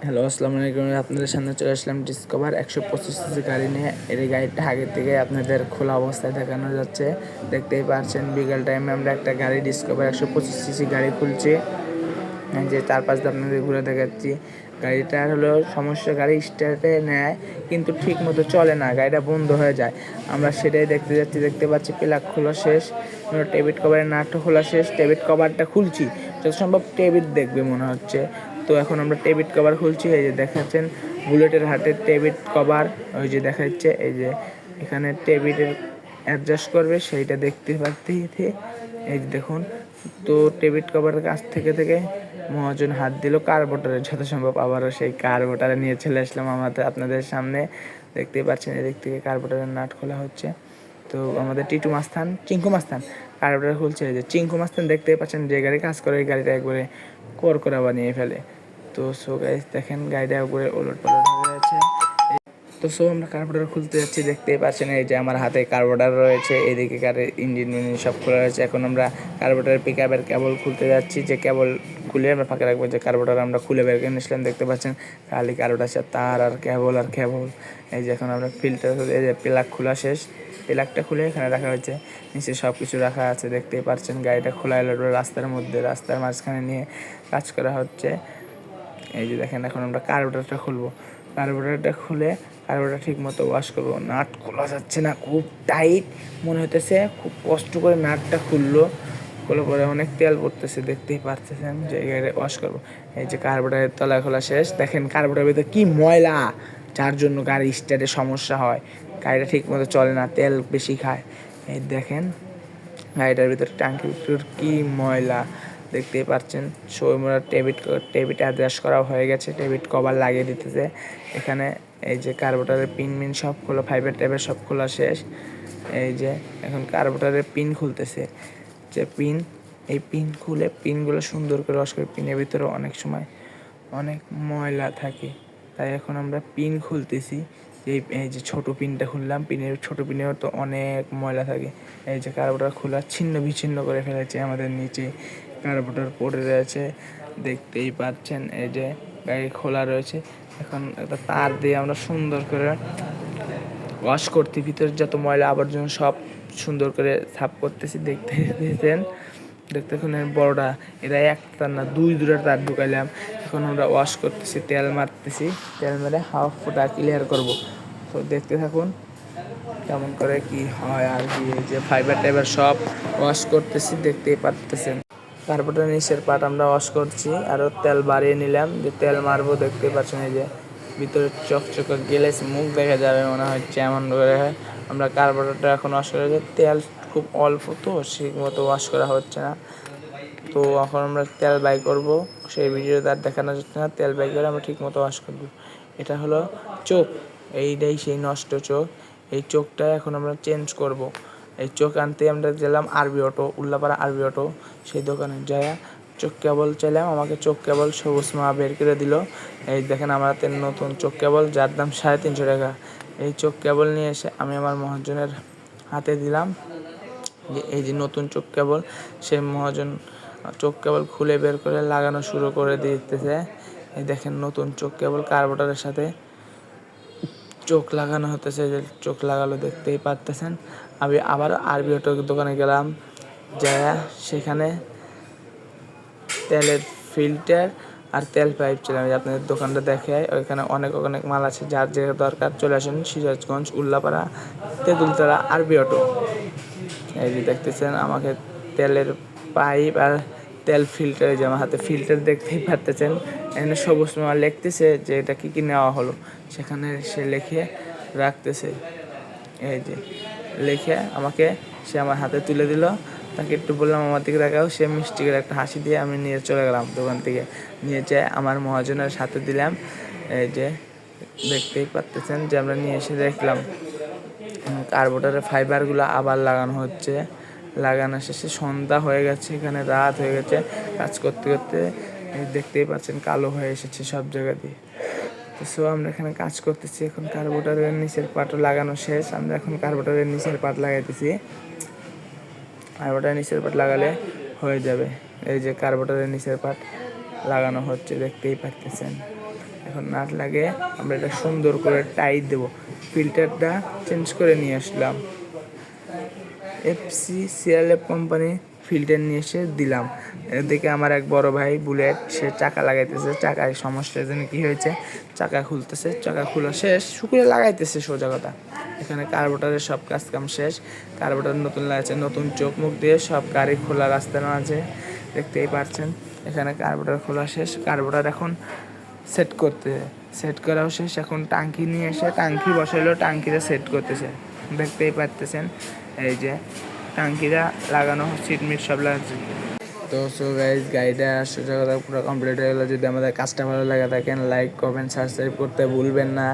Hello, আসসালামু আলাইকুম। আপনাদের সামনে চলে আসলাম ডিসকভার 125 সিসি গাড়ি নিয়ে। এই গাড়িটা আগে থেকে আপনাদের খোলা অবস্থায় দেখানো যাচ্ছে, দেখতেই পাচ্ছেন। বিকেল টাইমে আমরা একটা গাড়ি ডিসকভার 125 সিসি গাড়ি খুলছি, যে তার পাশ দিয়ে আপনাদের ঘুরে দেখাচ্ছি। গাড়িটার হলো সমস্যা, গাড়ি স্টার্টে নেয় কিন্তু ঠিক মতো চলে না, গাড়িটা বন্ধ হয়ে যায়। আমরা সেটাই দেখতে যাচ্ছি। দেখতে পাচ্ছি প্লাগ খোলা শেষ, টেবিট কভারের নাটও খোলা শেষ। টেবিট কভারটা খুলছি, যত সম্ভব টেবিট দেখবে মনে হচ্ছে। তো এখন আমরা টেবিট কভার খুলছি। এই যে দেখাচ্ছেন বুলেটের হাটের টেবিট কভার, ওই যে দেখা যাচ্ছে। এই যে এখানে টেবিটের অ্যাডজাস্ট করবে সেইটা দেখতে পাচ্ছি। এই যে দেখুন, তো টেবিট কভারের কাছ থেকে মহাজন হাত দিল কার্বোটারে, যত সম্ভব আবারও সেই কার্বোটারে নিয়ে চলে আসলাম আপনাদের সামনে। দেখতেই পাচ্ছেন এদিক থেকে কার্বোটারের নাট খোলা হচ্ছে। তো আমাদের টিটু মাস্তান, চিঙ্কু মাস্তান কার্বোটার খুলছে। যে চিঙ্কু মাস্তান দেখতেই পাচ্ছেন, যে গাড়ি কাজ করে এই গাড়িটা একবারে করকরা বানিয়ে ফেলে। তো সো গাইস দেখেন গাড়িটা একবারে ওলট পালট হয়ে গেছে। তো সো আমরা কার্বোরেটর খুলতে যাচ্ছি, দেখতেই পাচ্ছেন। এই যে আমার হাতে কার্বোরেটর রয়েছে, এদিকে গাড়ির ইঞ্জিন সব খোলা রয়েছে। এখন আমরা কার্বোরেটরের পিক আপের কেবল খুলতে যাচ্ছি, যে কেবল খুলে আমরা ফাঁকা রাখবো। যে কার্বোরেটর আমরা খুলে বের করে নিয়েছিলাম, দেখতে পাচ্ছেন খালি কার্বোরেটর তার আর কেবল আর কেবল। এই যে এখন আমরা ফিল্টার খুলে, এই যে প্লাগ খোলা শেষ, প্লাগটা খুলে এখানে রাখা হয়েছে, নিচে সব কিছু রাখা আছে। দেখতেই পাচ্ছেন গাড়িটা খোলা এলো রাস্তার মধ্যে, রাস্তার মাঝখানে নিয়ে কাজ করা হচ্ছে। এই যে দেখেন এখন আমরা কার্বোরেটরটা খুলবো। কার্বোরেটরটা খুলে কার্বোরেটর ঠিক মতো ওয়াশ করবো। নাট খোলা যাচ্ছে না, খুব টাইট মনে হইতেছে। খুব কষ্ট করে নাটটা খুললো, খোলার পরে অনেক তেল পড়তেছে, দেখতেই পারতেছেন। যে গাড়ি ওয়াশ করবো। এই যে কার্বোরেটরের তলা খোলা শেষ। দেখেন কার্বোরেটরের ভিতরে কি ময়লা, যার জন্য গাড়ি স্টার্টের সমস্যা হয়, গাড়িটা ঠিক মতো চলে না, তেল বেশি খায়। এই দেখেন গাড়িটার ভিতরে ট্যাঙ্কির ভিতর কি ময়লা, দেখতেই পাচ্ছেন। আমরা টেবিট অ্যাডজাস্ট করা হয়ে গেছে, টেবিট কভার লাগিয়ে দিতেছে এখানে। এই যে কার্বোরেটরের পিন সব খোলা, ফাইবার ট্যাবের সব খোলা শেষ। এই যে এখন কার্বোরেটরের পিন খুলতেছে, যে পিন, এই পিন খুলে পিনগুলো সুন্দর করে ওয়াশ করে। পিনের ভিতরে অনেক সময় অনেক ময়লা থাকে, তাই এখন আমরা পিন খুলতেছি। এই যে ছোটো পিনটা খুললাম, পিনের ছোটো পিনেও তো অনেক ময়লা থাকে। এই যে কার্বোরেটর খোলা ছিন্ন বিচ্ছিন্ন করে ফেলেছে, আমাদের নিচে কার্বোরেটর পড়ে রয়েছে, দেখতেই পাচ্ছেন। এই যে গাড়ি খোলা রয়েছে, এখন একটা তার দিয়ে আমরা সুন্দর করে ওয়াশ করতে, ভিতরে যত ময়লা আবর্জনা সব সুন্দর করে সাফ করতেছি। দেখতে এখন বড়টা, এটা একটা না দুটা তার ঢুকাইলাম। এখন আমরা ওয়াশ করতেছি, তেল মারতেছি, তেল মেরে হাফ ফুটা ক্লিয়ার করবো। তো দেখতে থাকুন কেমন করে কি হয় আর কি। এই যে ফাইবার টাইবার সব ওয়াশ করতেছি, দেখতেই পারতেছেন। কার্বোরেটর নিচের পার্ট আমরা ওয়াশ করছি, আরও তেল বাড়িয়ে নিলাম, যে তেল মারবো। দেখতেই পাচ্ছেন এই যে ভিতরে চকচকে গ্লেস মুখ দেখা যাবে মনে হচ্ছে, এমন করে আমরা কার্বোরেটরটা এখন ওয়াশ করে। তেল খুব অল্প, তো ঠিক মতো ওয়াশ করা হচ্ছে না। তো এখন আমরা তেল বাই করব, সেই ভিডিওতে আর দেখানো যাচ্ছে না। তেল বাই করে আমরা ঠিক মতো ওয়াশ করবো। এটা হলো চোখ, এইটাই সেই নষ্ট চোখ। এই চোখটা এখন আমরা চেঞ্জ করব। এই চোখ আনতে আমরা গেলাম আরবি অটো, উল্লাপাড়া আরবি অটো, সেই দোকানে যায় চোখ কেবল চাইলাম। আমাকে চোখ কেবল সবুজ মা বের করে দিল। এই দেখেন আমার হাতে নতুন চোখ কেবল, যার দাম 350 টাকা। এই চোখ কেবল নিয়ে এসে আমি আমার মহাজনের হাতে দিলাম, যে এই যে নতুন চোখ কেবল। সে মহাজন চোখ কেবল খুলে বের করে লাগানো শুরু করে দিতেছে। এই দেখেন নতুন চোখ কেবল কার্বোরেটরের সাথে চোখ লাগানো হতেছে, যে চোখ লাগালো, দেখতেই পারতেছেন। আমি আবার আরবি অটোর দোকানে গেলাম, যায় সেখানে তেলের ফিল্টার আর তেল পাইপ ছিলাম। আপনাদের দোকানটা দেখে, ওইখানে অনেক মাল আছে, যার যে দরকার চলে আসেন সিরাজগঞ্জ, উল্লাপাড়া, তেঁতুলতলা আরবি অটো। এই যে দেখতেছেন আমাকে তেলের পাইপ আর তেল ফিল্টার, যে আমার হাতে ফিল্টার দেখতেই পারতেছেন। এখানে সবুজ মাল লিখতেছে যে এটা কী কী নেওয়া হলো, সেখানে সে লিখে রাখতেছে। এই যে লিখে আমাকে সে আমার হাতে তুলে দিল। তাকে একটু বললাম আমার দিকে দেখাও, সে মিষ্টি করে একটা হাসি দিয়ে আমি নিয়ে চলে গেলাম দোকান থেকে। নিয়ে যেয়ে আমার মহাজনের সাথে দিলাম। এই যে দেখতেই পারতেছেন যে আমরা নিয়ে এসে দেখলাম কার্বোরেটরের ফাইবারগুলো আবার লাগানো হচ্ছে। লাগানো শেষে সন্ধ্যা হয়ে গেছে, এখানে রাত হয়ে গেছে। কাজ করতে করতে দেখতেই পাচ্ছেন কালো হয়ে এসেছে সব জায়গা দিয়ে। তো সো আমরা এখানে কাজ করতেছি। এখন কার্বোরেটরের নিচের পার্টও লাগানো শেষ, আমরা এখন কার্বোরেটরের নিচের পার্ট লাগাইতেছি। কার্বোরেটরের নিচের পার্ট লাগালে হয়ে যাবে। এই যে কার্বোরেটরের নিচের পার্ট লাগানো হচ্ছে, দেখতেই পারতেছেন। এখন নাট লাগে আমরা এটা সুন্দর করে টাইট দেবো। ফিল্টারটা চেঞ্জ করে নিয়ে আসলাম, FCCLF কোম্পানি ফিল্টার নিয়ে এসে দিলাম। এদিকে আমার এক বড় ভাই বুলেট, সে চাকা লাগাইতেছে, চাকায় সমস্যা যেন কী হয়েছে, চাকা খুলতেছে, চাকা খোলা শেষ, শুকিয়ে লাগাইতেছে সোজা কথা। এখানে কার্বোরেটরের সব কাজ কাম শেষ, কার্বোরেটর নতুন লাগাচ্ছে, নতুন চোখ মুখ দিয়ে সব গাড়ি খোলা রাস্তার মাঝে দেখতেই পাচ্ছেন। এখানে কার্বোরেটর খোলা শেষ, কার্বোরেটর এখন সেট করাও শেষ। এখন টাঙ্কি নিয়ে এসে টাঙ্কি বসাইলেও টাঙ্কিটা সেট করতেছে, দেখতেই পারতেছেন। এই যে টাঙ্কিটা লাগানো, সিট মিট সব লাগাচ্ছে। তো সো গাইজ, গাড়িটা সোজা কথা পুরো কমপ্লিট হয়ে গেলো। যদি আমাদের কাজটা ভালো লাগে থাকেন, লাইক কমেন্ট সাবস্ক্রাইব করতে ভুলবেন না।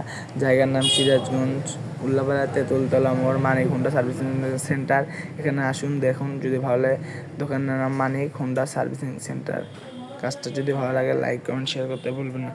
জায়গার নাম সিরাজগঞ্জ, উল্লাপাড়া, তেঁতুলতলা মোড়, মানিক হোন্ডা সার্ভিসিং সেন্টার। এখানে আসুন, দেখুন, যদি ভালো লাগে। দোকানের নাম মানিক হোন্ডা সার্ভিসিং সেন্টার। কাজটা যদি ভালো লাগে লাইক কমেন্ট শেয়ার করতে ভুলবেন না।